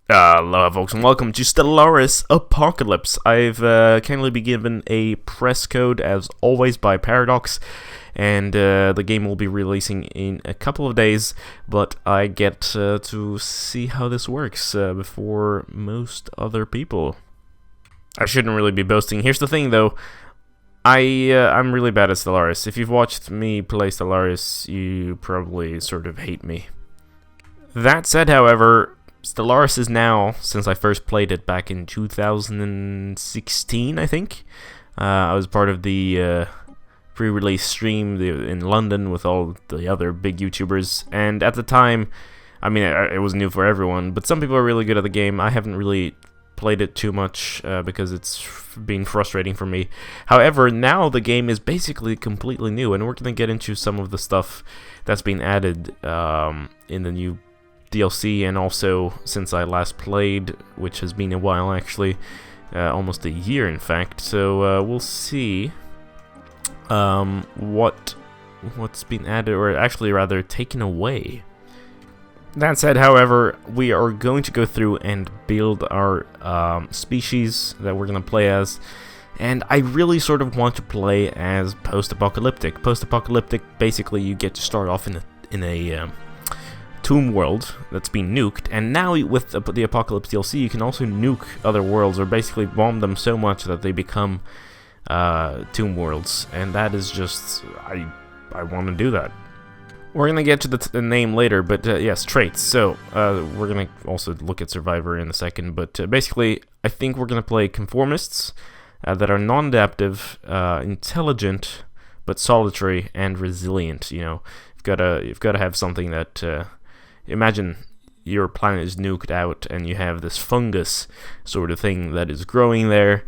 Hello folks and welcome to Stellaris Apocalypse. I've kindly been given a press code as always by Paradox, and the game will be releasing in a couple of days, but I get to see how this works before most other people. I shouldn't really be boasting. Here's the thing though, I'm really bad at Stellaris. If you've watched me play Stellaris, you probably sort of hate me. That said, however, Stellaris is now, since I first played it back in 2016, I think. I was part of the pre-release stream in London with all the other big YouTubers, and at the time, I mean, it was new for everyone, but some people are really good at the game. I haven't really played it too much because it's been frustrating for me. However, now the game is basically completely new, and we're going to get into some of the stuff that's been added in the new DLC, and also since I last played, which has been a while actually, almost a year in fact. So we'll see what's been added, or actually rather taken away. That said, however, we are going to go through and build our species that we're going to play as, and I really sort of want to play as Post-Apocalyptic. Post-Apocalyptic, basically you get to start off in a tomb world that's been nuked, and now with the Apocalypse DLC you can also nuke other worlds, or basically bomb them so much that they become tomb worlds, and that is just, I want to do that. We're gonna get to the name later, but yes, traits. So we're gonna also look at Survivor in a second, but basically I think we're gonna play conformists that are non-adaptive, intelligent, but solitary and resilient. You know, you've gotta have something that imagine your planet is nuked out and you have this fungus sort of thing that is growing there,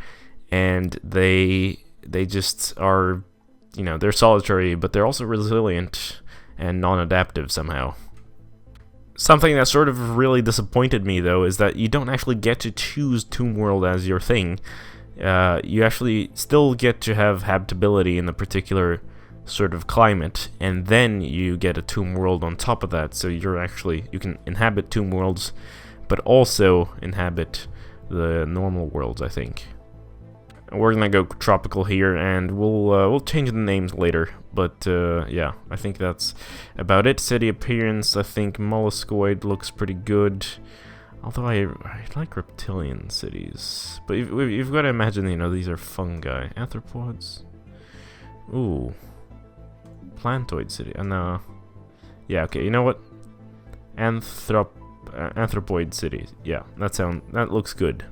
and they just are, you know, they're solitary, but they're also resilient and non-adaptive somehow. Something that sort of really disappointed me though is that you don't actually get to choose Tomb World as your thing. You actually still get to have habitability in the particular sort of climate, and then you get a tomb world on top of that, so you can inhabit tomb worlds but also inhabit the normal worlds, I think. We're gonna go tropical here, and we'll change the names later, but yeah, I think that's about it. City appearance, I think Molluscoid looks pretty good, although I like reptilian cities, but you've got to imagine, you know, these are fungi. Arthropods, ooh, plantoid city. No. Yeah, okay, you know what? Anthropoid city. Yeah, that looks good.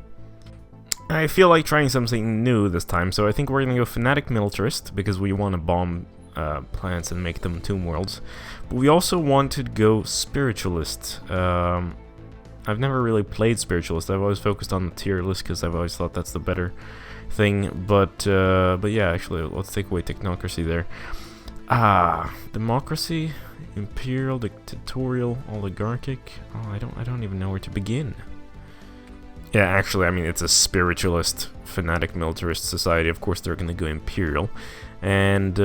I feel like trying something new this time, so I think we're gonna go Fanatic Militarist, because we want to bomb planets and make them tomb worlds. But we also want to go Spiritualist. I've never really played Spiritualist. I've always focused on the tier list because I've always thought that's the better thing. But yeah, actually, let's take away technocracy there. Democracy, imperial, dictatorial, oligarchic. Oh, I don't even know where to begin. Yeah, actually, I mean, it's a spiritualist, fanatic militarist society. Of course, they're gonna go imperial, and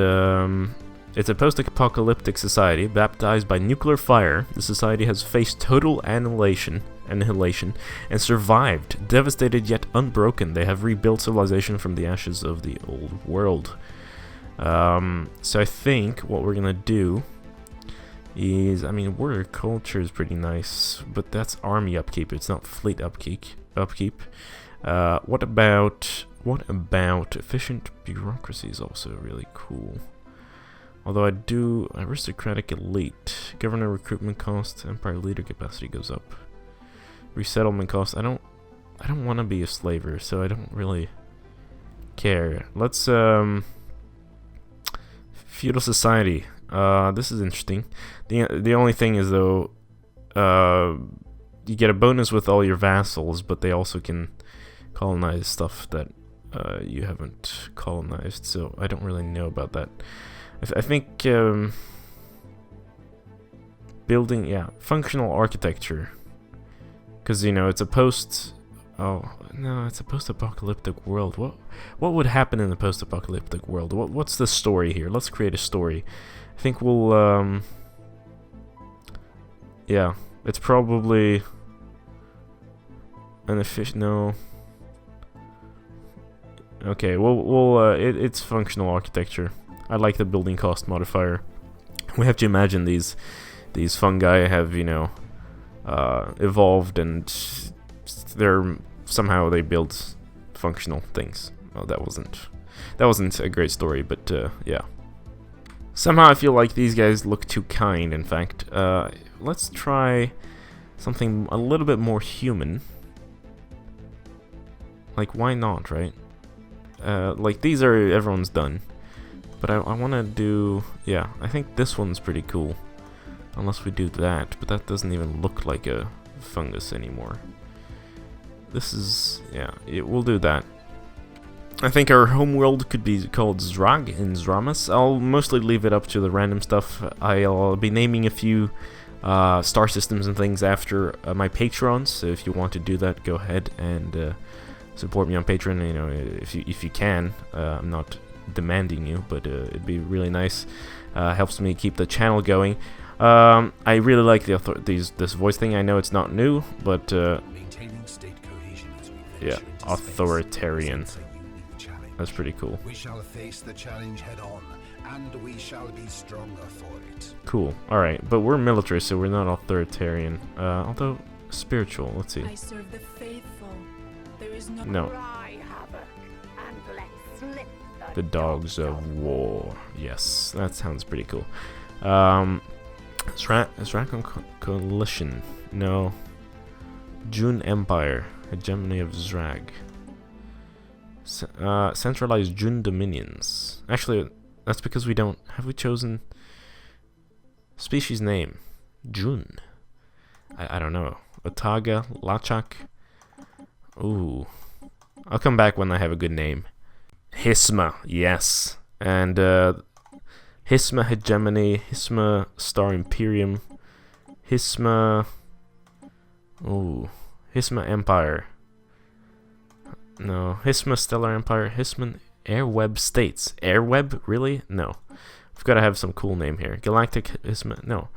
it's a post-apocalyptic society baptized by nuclear fire. The society has faced total annihilation and survived, devastated yet unbroken. They have rebuilt civilization from the ashes of the old world. So I think what we're gonna do is, I mean, warrior culture is pretty nice, but that's army upkeep, it's not fleet upkeep. What about efficient bureaucracy is also really cool. Although I do aristocratic elite, governor recruitment cost, empire leader capacity goes up, resettlement cost. I don't want to be a slaver, so I don't really care. Let's feudal society. This is interesting. The only thing is though, you get a bonus with all your vassals, but they also can colonize stuff that you haven't colonized, so I don't really know about that. I think building, yeah, functional architecture, because, you know, it's a post-apocalyptic world. What would happen in the post-apocalyptic world? What's the story here? Let's create a story. I think we'll yeah, it's probably An efficient... No. Okay, well, it's functional architecture. I like the building cost modifier. We have to imagine these fungi have, you know, evolved, and somehow they build functional things. Well, that wasn't a great story, but yeah. Somehow I feel like these guys look too kind. In fact, let's try something a little bit more human. Like, why not, right? Like, these are everyone's done, but I want to do, yeah, I think this one's pretty cool. Unless we do that, but that doesn't even look like a fungus anymore. This is, yeah, we'll do that. I think our homeworld could be called Zrag in Zramas. I'll mostly leave it up to the random stuff. I'll be naming a few star systems and things after my patrons, so if you want to do that, go ahead and support me on Patreon. You know, if you can. I'm not demanding you, but it'd be really nice. Helps me keep the channel going. I really like this voice thing. I know it's not new, but yeah, authoritarian. That's pretty cool. We shall face the challenge head on, and we shall be stronger for it. Cool. All right, but we're military, so we're not authoritarian. Although spiritual. Let's see. I serve the faithful. There is No. Cry havoc, and let slip The dogs of war. Yes, that sounds pretty cool. Zrak Coalition. No. June Empire. Hegemony of Zrag. Centralized June dominions. Actually, that's because we don't... Have we chosen... Species name. June. I don't know. Otaga. Lachak. Ooh. I'll come back when I have a good name. Hissma. Yes. And, Hissma Hegemony. Hissma Star Imperium. Hissma... Ooh. Hissma Empire. No. Hissma Stellar Empire. Hissma Airweb States. Airweb? Really? No. We've got to have some cool name here. Galactic Hissma... No.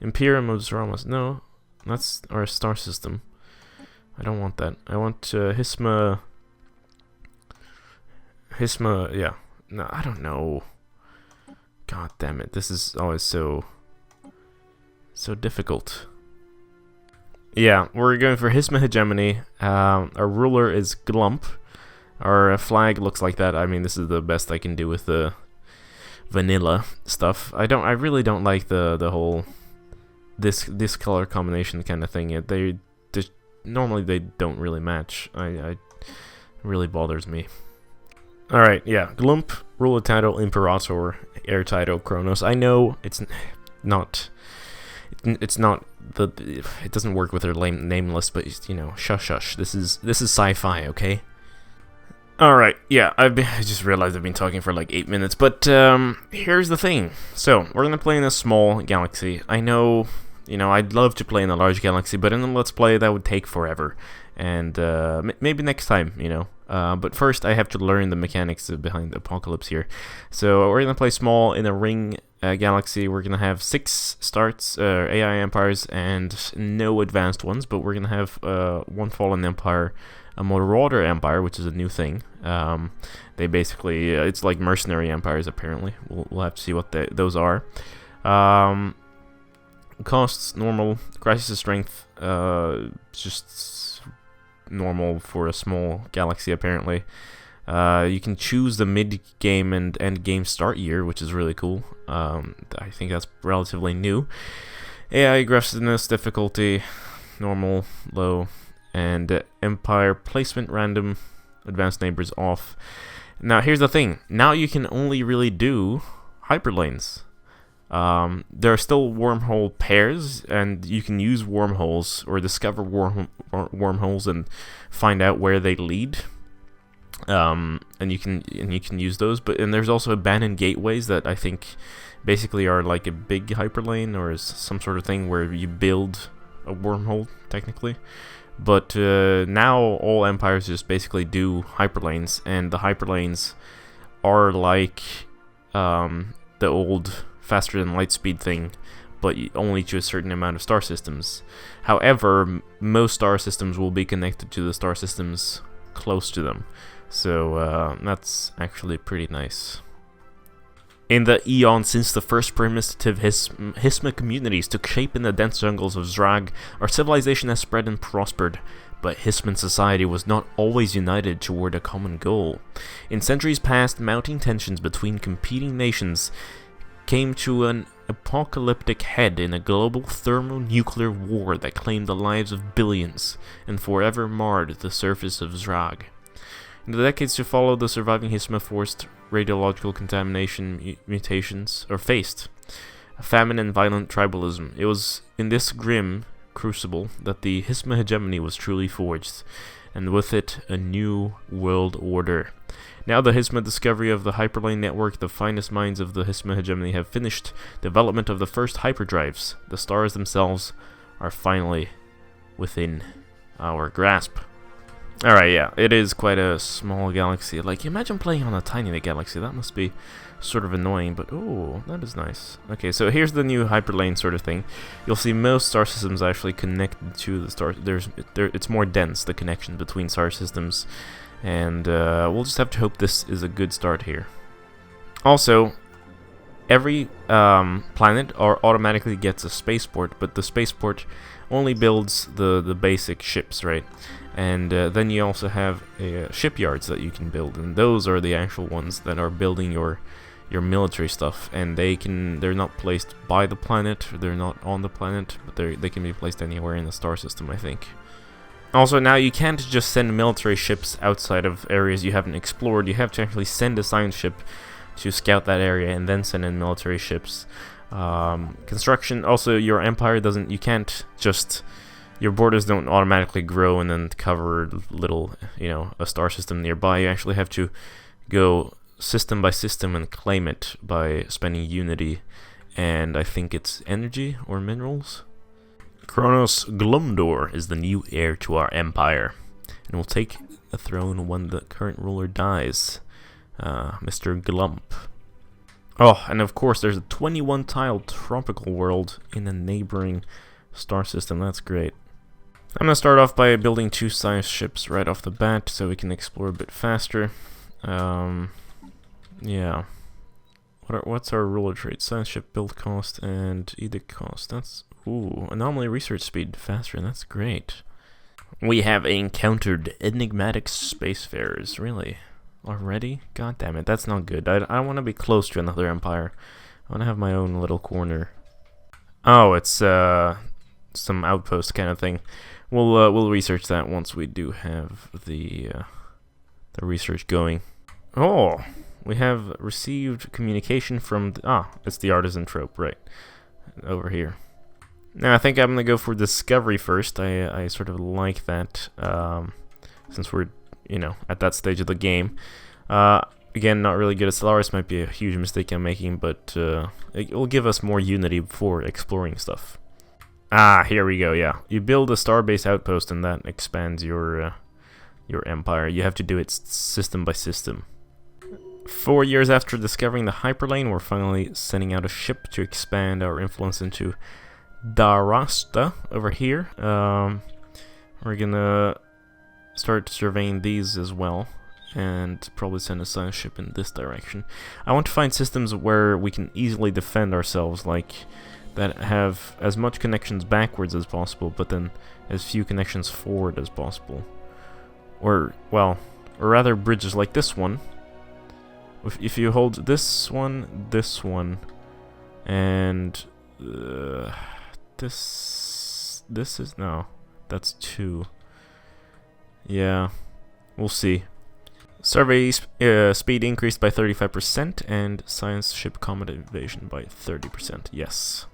Imperium of Zramas. No. That's our star system. I don't want that. I want Hissma... Hissma... Yeah. No, I don't know. God damn it. This is always so difficult. Yeah, we're going for Hissma Hegemony. Our ruler is Glump. Our flag looks like that. I mean, this is the best I can do with the vanilla stuff. I really don't like the whole this color combination kind of thing. Normally they don't really match. It really bothers me. All right, yeah, Glump, ruler title Imperator, heir title Kronos. I know it's not. It doesn't work with their name list, but you know, shush. This is sci-fi, okay? All right, yeah. I just realized I've been talking for like 8 minutes, but here's the thing. So we're gonna play in a small galaxy. I know, you know, I'd love to play in a large galaxy, but in a Let's Play that would take forever, and maybe next time, you know. But first, I have to learn the mechanics behind the apocalypse here. So we're gonna play small in a ring galaxy. We're gonna have 6 starts, AI empires, and no advanced ones. But we're gonna have one fallen empire, a marauder empire, which is a new thing. They basically, it's like mercenary empires. Apparently, we'll have to see what those are. Costs normal. Crisis of strength, just normal for a small galaxy apparently. You can choose the mid-game and end-game start year, which is really cool. I think that's relatively new. AI aggressiveness, difficulty, normal, low, and empire placement random, advanced neighbors off. Now here's the thing. Now you can only really do hyperlanes. There are still wormhole pairs, and you can use wormholes or discover wormholes and find out where they lead. And you can use those, and there's also abandoned gateways that I think basically are like a big hyperlane or is some sort of thing where you build a wormhole technically. But now all empires just basically do hyperlanes, and the hyperlanes are like the old faster than light speed thing, but only to a certain amount of star systems. However, most star systems will be connected to the star systems close to them, so that's actually pretty nice. In the eon since the first primitive Hissma communities took shape in the dense jungles of Zrag, our civilization has spread and prospered, but Hissman society was not always united toward a common goal. In centuries past, mounting tensions between competing nations came to an apocalyptic head in a global thermonuclear war that claimed the lives of billions and forever marred the surface of Zrag. In the decades to follow, the surviving Hissma forced radiological contamination mutations, or faced famine and violent tribalism. It was in this grim crucible that the Hissma Hegemony was truly forged, and with it a new world order. Now the Hissma discovery of the hyperlane network, the finest minds of the Hissma Hegemony have finished development of the first hyperdrives. The stars themselves are finally within our grasp. Alright, yeah, it is quite a small galaxy. Like, imagine playing on a tiny galaxy. That must be sort of annoying, but oh, that is nice. Okay, so here's the new hyperlane sort of thing. You'll see most star systems actually connected to the star. It's more dense, the connection between star systems, and we'll just have to hope this is a good start here. Also, every planet automatically gets a spaceport, but the spaceport only builds the basic ships, right? And then you also have shipyards that you can build, and those are the actual ones that are building your military stuff. And they're not placed by the planet, they're not on the planet, but they can be placed anywhere in the star system, I think. Also, now you can't just send military ships outside of areas you haven't explored. You have to actually send a science ship to scout that area, and then send in military ships. Construction, also your empire doesn't, you can't just, your borders don't automatically grow and then cover little, a star system nearby. You actually have to go system by system and claim it by spending unity, and I think it's energy or minerals. Kronos Glumdor is the new heir to our empire, and will take the throne when the current ruler dies, Mr. Glump. Oh, and of course there's a 21-tiled tropical world in a neighboring star system. That's great. I'm going to start off by building 2 science ships right off the bat so we can explore a bit faster. Yeah. What's our ruler trait? Science ship build cost and edict cost. That's, ooh, anomaly research speed faster. That's great. We have encountered enigmatic spacefarers. Really? Already? God damn it, that's not good. I want to be close to another empire. I want to have my own little corner. Oh, it's some outpost kind of thing. We'll research that once we do have the research going. Oh, we have received communication from it's the artisan trope, right over here. Now I think I'm gonna go for discovery first. I sort of like that, since we're at that stage of the game. Again, not really good at Stellaris, might be a huge mistake I'm making, but it will give us more unity before exploring stuff. Here we go, yeah. You build a starbase outpost and that expands your empire. You have to do it system by system. 4 years after discovering the hyperlane, we're finally sending out a ship to expand our influence into Darasta over here. We're gonna start surveying these as well, and probably send a science ship in this direction. I want to find systems where we can easily defend ourselves, like that have as much connections backwards as possible, but then as few connections forward as possible. Or rather bridges like this one. If you hold this one, and this is, no, that's 2. Yeah, we'll see. Survey speed increased by 35%, and science ship combat evasion by 30%. Yes.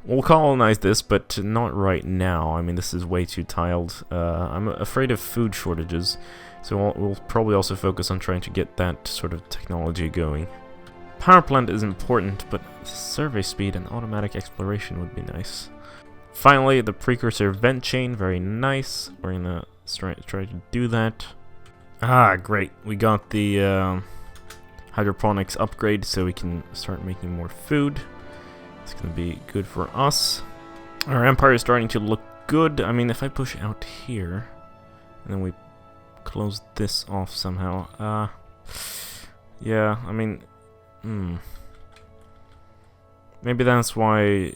We'll colonize this, but not right now. I mean, this is way too tiled. I'm afraid of food shortages, so we'll probably also focus on trying to get that sort of technology going. Power plant is important, but survey speed and automatic exploration would be nice. Finally, the precursor vent chain, very nice. We're gonna try to do that. Great. We got the hydroponics upgrade, so we can start making more food. It's gonna be good for us. Our empire is starting to look good. I mean, if I push out here, and then we close this off somehow. Yeah, I mean, maybe that's why,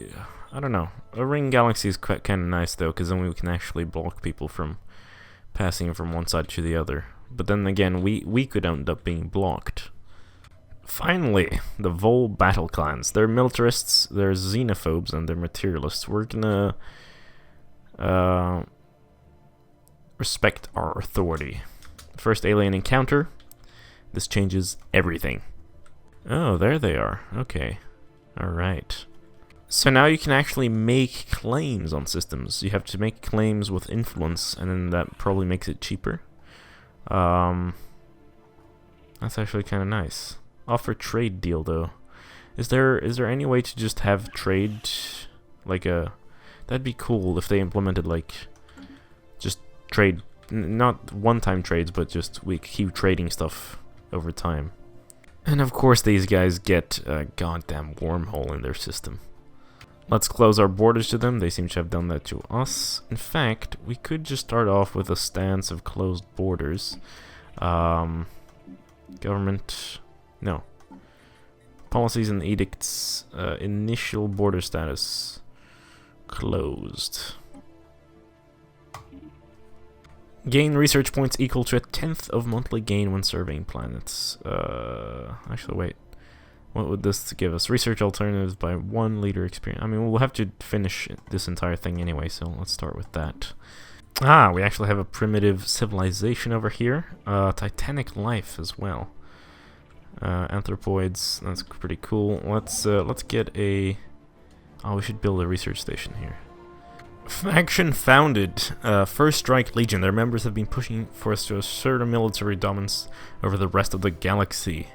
I don't know. A ring galaxy is quite kind of nice though, because then we can actually block people from passing from one side to the other. But then again, we could end up being blocked. Finally, the Vol battle clans. They're militarists, they're xenophobes, and they're materialists. We're gonna respect our authority. First alien encounter. This changes everything. Oh, there they are. Okay. Alright. So now you can actually make claims on systems. You have to make claims with influence, and then that probably makes it cheaper. That's actually kind of nice. Offer trade deal though. Is there any way to just have trade like a? That'd be cool if they implemented like just trade, not one-time trades, but just we keep trading stuff over time. And of course these guys get a goddamn wormhole in their system. Let's close our borders to them. They seem to have done that to us. In fact, we could just start off with a stance of closed borders. Government... No. Policies and edicts. Initial border status. Closed. Gain research points equal to 1/10 of monthly gain when surveying planets. Actually, wait. What would this give us? Research alternatives by 1 leader experience. I mean, we'll have to finish this entire thing anyway, so let's start with that. Ah, we actually have a primitive civilization over here. Titanic life as well. Anthropoids, that's pretty cool. Let's get a... Oh, we should build a research station here. Faction founded. First Strike Legion. Their members have been pushing for us to assert a military dominance over the rest of the galaxy.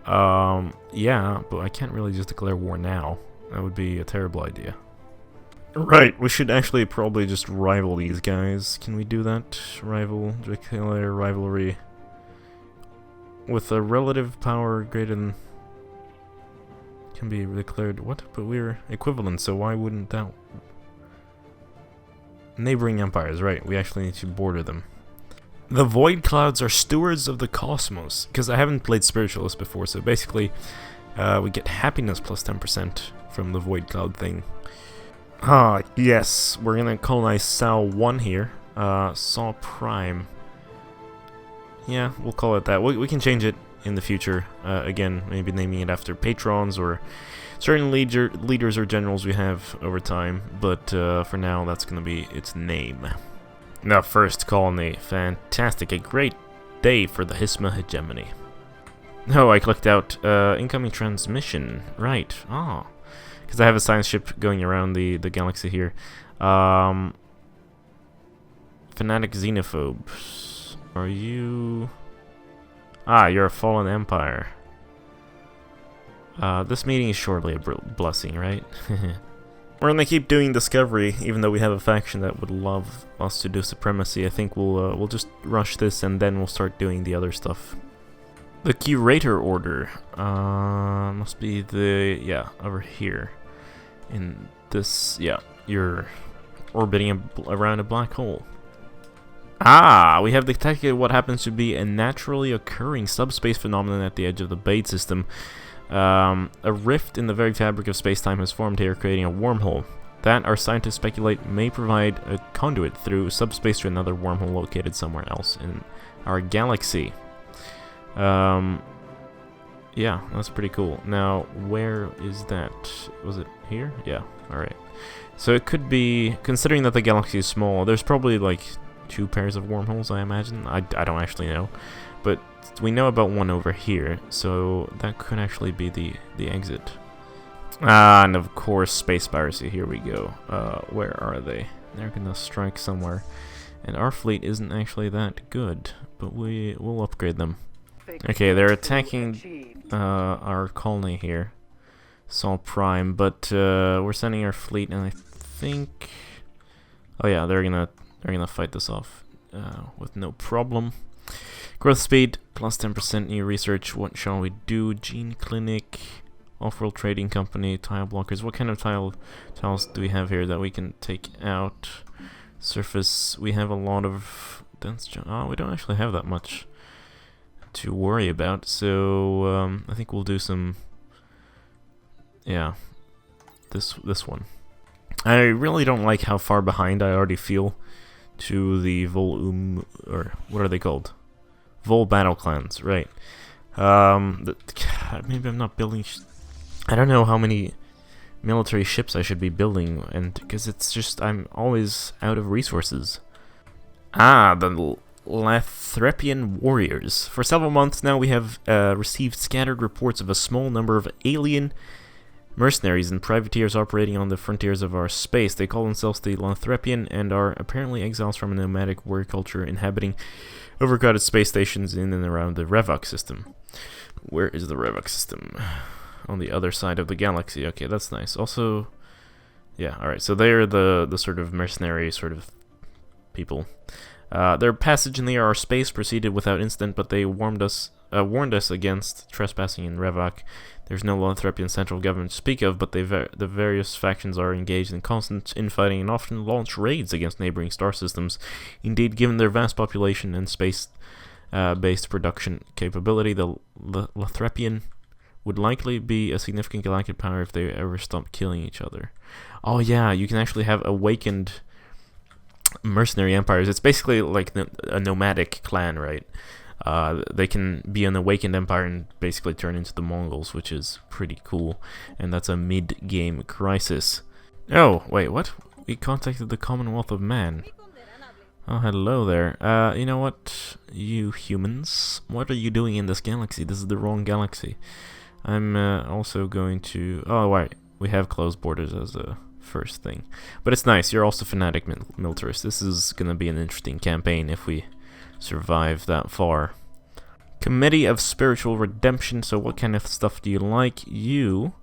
Yeah, but I can't really just declare war now. That would be a terrible idea. Right, we should actually probably just rival these guys. Can we do that? Declare rivalry. With a relative power greater than... Can be declared... What? But we're equivalent, so why wouldn't that... Neighboring empires, right. We actually need to border them. The Void Clouds are stewards of the cosmos. Because I haven't played spiritualists before, so basically we get happiness plus 10% from the Void Cloud thing. Ah, yes. We're gonna colonize Sao 1 here. Saw Prime. Yeah, we'll call it that. We can change it in the future. Again, maybe naming it after patrons or certain leaders or generals we have over time. But for now, that's going to be its name. Now, first colony. Fantastic. A great day for the Hissma Hegemony. Oh, I clicked out incoming transmission. Right. Ah. Because I have a science ship going around the galaxy here. Fanatic xenophobes. Are you... Ah, you're a fallen empire. This meeting is surely a blessing, right? We're gonna keep doing discovery, even though we have a faction that would love us to do supremacy. I think we'll just rush this and then we'll start doing the other stuff. The Curator Order must be the... yeah, over here. In this... yeah, you're orbiting around a black hole. Ah, we have detected what happens to be a naturally occurring subspace phenomenon at the edge of the Bait system. A rift in the very fabric of space-time has formed here, creating a wormhole. That, our scientists speculate, may provide a conduit through subspace to another wormhole located somewhere else in our galaxy. Yeah, that's pretty cool. Now, where is that? Was it here? Yeah, alright. So it could be, considering that the galaxy is small, there's probably like 2 pairs of wormholes, I imagine. I don't actually know. But we know about one over here, so that could actually be the exit. Ah, and of course, space piracy. Here we go. Where are they? They're gonna strike somewhere. And our fleet isn't actually that good, but we'll upgrade them. Okay, they're attacking our colony here. Sol Prime, but we're sending our fleet, and I think... Oh yeah, they're gonna fight this off with no problem. Growth speed plus 10%. New research. What shall we do? Gene clinic. Off-world trading company, tile blockers. What kind of tiles do we have here that we can take out? Surface, we have a lot of dense. Oh, we don't actually have that much to worry about. So I think we'll do some. Yeah, this one. I really don't like how far behind I already feel to the or what are they called? Vol battle clans, right? Maybe I'm not building. I don't know how many military ships I should be building, and because it's just I'm always out of resources. The Lathrepian warriors. For several months now, we have received scattered reports of a small number of alien mercenaries and privateers operating on the frontiers of our space. They call themselves the Lathrepian and are apparently exiles from a nomadic warrior culture inhabiting overcrowded space stations in and around the Revok system. Where is the Revok system? On the other side of the galaxy. Okay, that's nice. Also, yeah, alright, so they're the sort of mercenary sort of people. Their passage in our space proceeded without incident, but they warned us against trespassing in Revok. There's no Lathrepian central government to speak of, but the various factions are engaged in constant infighting and often launch raids against neighboring star systems. Indeed, given their vast population and space-based production capability, the Lathrepian would likely be a significant galactic power if they ever stopped killing each other. Oh yeah, you can actually have awakened mercenary empires. It's basically like a nomadic clan, right? They can be an awakened empire and basically turn into the Mongols, which is pretty cool. And that's a mid-game crisis. Oh, wait, what? We contacted the Commonwealth of Man. Oh, hello there. You know what, you humans? What are you doing in this galaxy? This is the wrong galaxy. I'm also going to... Oh, wait. We have closed borders as a first thing. But it's nice. You're also Fanatic Militarists. This is going to be an interesting campaign if we survive that far. Committee of Spiritual Redemption. So what kind of stuff do you like? You...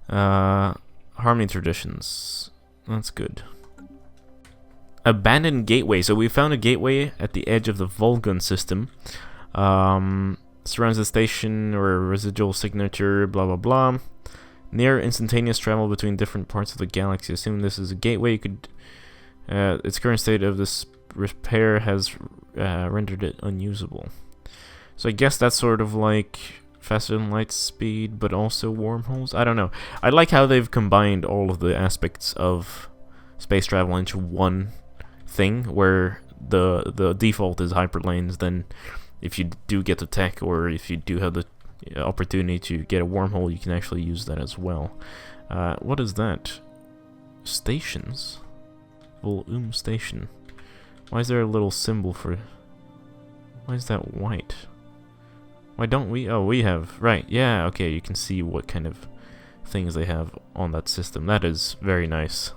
Harmony Traditions. That's good. Abandoned Gateway. So we found a gateway at the edge of the Volgun system. Surrounds the station or residual signature, blah blah blah. Near instantaneous travel between different parts of the galaxy. Assuming this is a gateway, you could. Its current state of this repair has rendered it unusable. So I guess that's sort of like faster than light speed, but also wormholes. I don't know. I like how they've combined all of the aspects of space travel into one thing, where the default is hyperlanes. Then if you do get the tech, or if you do have the opportunity to get a wormhole, you can actually use that as well. What is that? Stations? Volum station. Why is there a little symbol for... Why is that white? Why don't we... Oh, we have... Right, yeah, okay, you can see what kind of things they have on that system. That is very nice.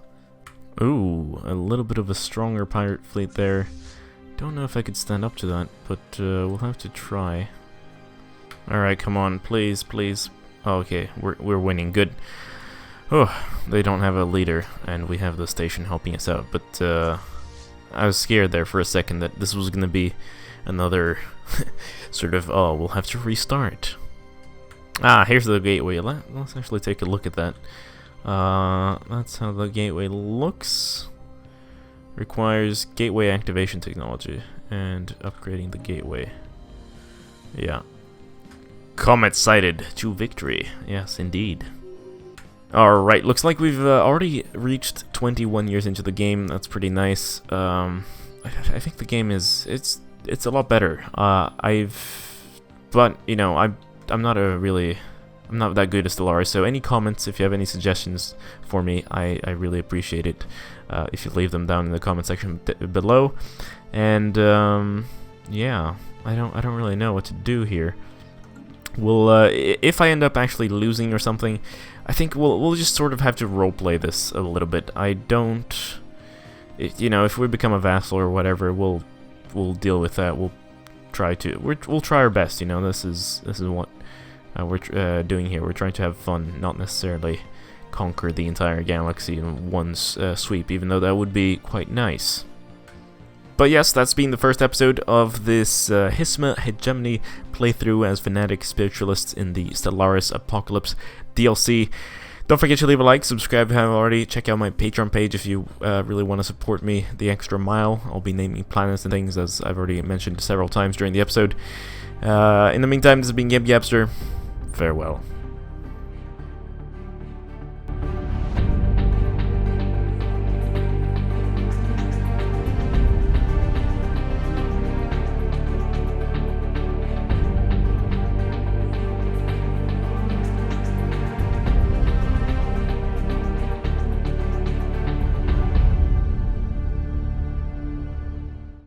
Ooh, a little bit of a stronger pirate fleet there. Don't know if I could stand up to that, but we'll have to try. Alright, come on, please, please. Oh, okay, we're winning, good. Oh, they don't have a leader, and we have the station helping us out, but I was scared there for a second that this was going to be another sort of, oh, we'll have to restart. Ah, here's the gateway. Let's actually take a look at that. That's how the gateway looks. Requires gateway activation technology and upgrading the gateway. Yeah. Comet sighted to victory. Yes, indeed. Alright, looks like we've already reached 21 years into the game. That's pretty nice. I think the game is... It's a lot better. But, you know, I'm not that good at Stellaris, so any comments, if you have any suggestions for me, I really appreciate it. If you leave them down in the comment section below. And yeah, I don't really know what to do here. We'll if I end up actually losing or something, I think we'll just sort of have to roleplay this a little bit. I don't, you know, if we become a vassal or whatever, we'll deal with that. We'll try our best. You know, this is what we're doing here. We're trying to have fun, not necessarily conquer the entire galaxy in one sweep, even though that would be quite nice. But yes, that's been the first episode of this Hissma Hegemony playthrough as Fanatic spiritualists in the Stellaris Apocalypse DLC. Don't forget to leave a like, subscribe if you haven't already, check out my Patreon page if you really want to support me the extra mile. I'll be naming planets and things, as I've already mentioned several times during the episode. In the meantime, this has been Game Gabster. Farewell.